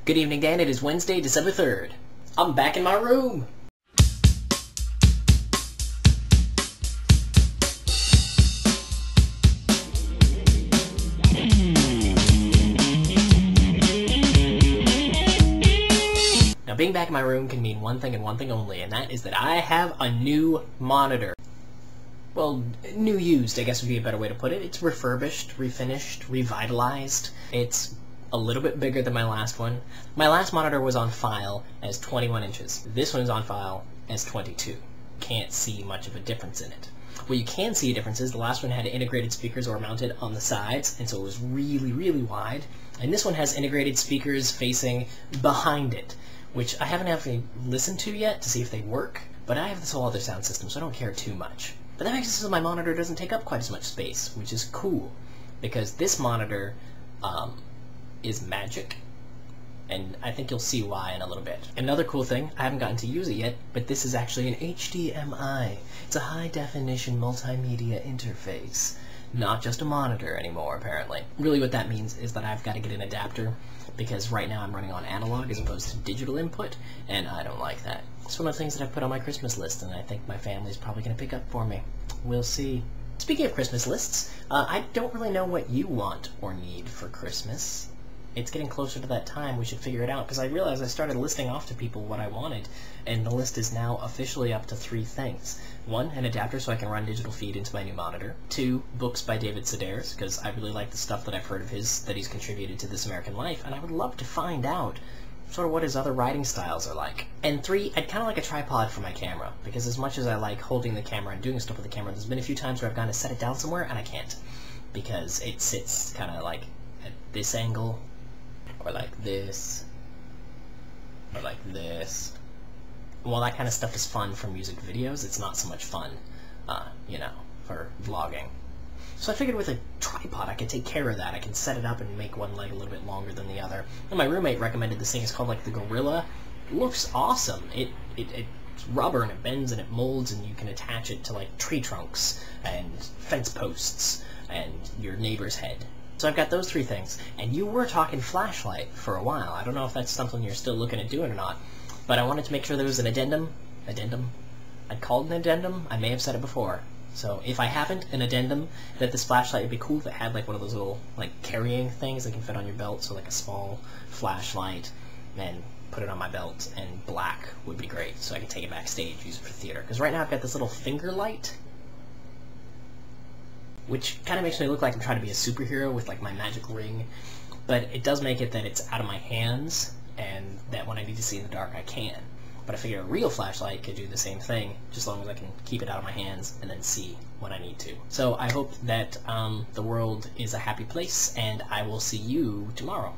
Good evening, Dan. It is Wednesday, December 3rd. I'm back in my room. Now, being back in my room can mean one thing and one thing only, and that is that I have a new monitor. Well, new used, I guess would be a better way to put it. It's refurbished, refinished, revitalized. It's a little bit bigger than my last one. My last monitor was on file as 21 inches. This one is on file as 22. Can't see much of a difference in it. What you can see a difference is the last one had integrated speakers that were mounted on the sides, and so it was really, really wide. And this one has integrated speakers facing behind it, which I haven't actually listened to yet to see if they work, but I have this whole other sound system, so I don't care too much. But that makes it so my monitor doesn't take up quite as much space, which is cool, because this monitor is magic, and I think you'll see why in a little bit. Another cool thing, I haven't gotten to use it yet, but this is actually an HDMI. It's a high-definition multimedia interface, not just a monitor anymore, apparently. Really what that means is that I've got to get an adapter, because right now I'm running on analog as opposed to digital input, and I don't like that. It's one of the things that I put on my Christmas list, and I think my family's probably going to pick up for me. We'll see. Speaking of Christmas lists, I don't really know what you want or need for Christmas. It's getting closer to that time. We should figure it out, because I realized I started listing off to people what I wanted, and the list is now officially up to 3 things. 1, an adapter so I can run digital feed into my new monitor. 2, books by David Sedaris, because I really like the stuff that I've heard of his that he's contributed to This American Life, and I would love to find out sort of what his other writing styles are like. And 3, I'd kind of like a tripod for my camera, because as much as I like holding the camera and doing stuff with the camera, there's been a few times where I've gone to set it down somewhere and I can't, because it sits kind of like at this angle, or like this, or like this. While that kind of stuff is fun for music videos, it's not so much fun, you know, for vlogging. So I figured with a tripod I could take care of that. I can set it up and make one leg a little bit longer than the other. And my roommate recommended this thing. It's called like the Gorilla. It looks awesome. It's rubber and it bends and it molds, and you can attach it to like tree trunks and fence posts and your neighbor's head. So I've got those 3 things, and you were talking flashlight for a while. I don't know if that's something you're still looking at doing or not, but I wanted to make sure there was an addendum. I'd called an addendum. I may have said it before. So if I haven't, an addendum, that this flashlight would be cool if it had like one of those little like carrying things that can fit on your belt, so like a small flashlight, and put it on my belt, and black would be great, so I can take it backstage, use it for theater. Because right now I've got this little finger light, which kind of makes me look like I'm trying to be a superhero with like my magic ring, but it does make it that it's out of my hands, and that when I need to see in the dark I can. But I figure a real flashlight could do the same thing, just as long as I can keep it out of my hands and then see when I need to. So I hope that the world is a happy place, and I will see you tomorrow.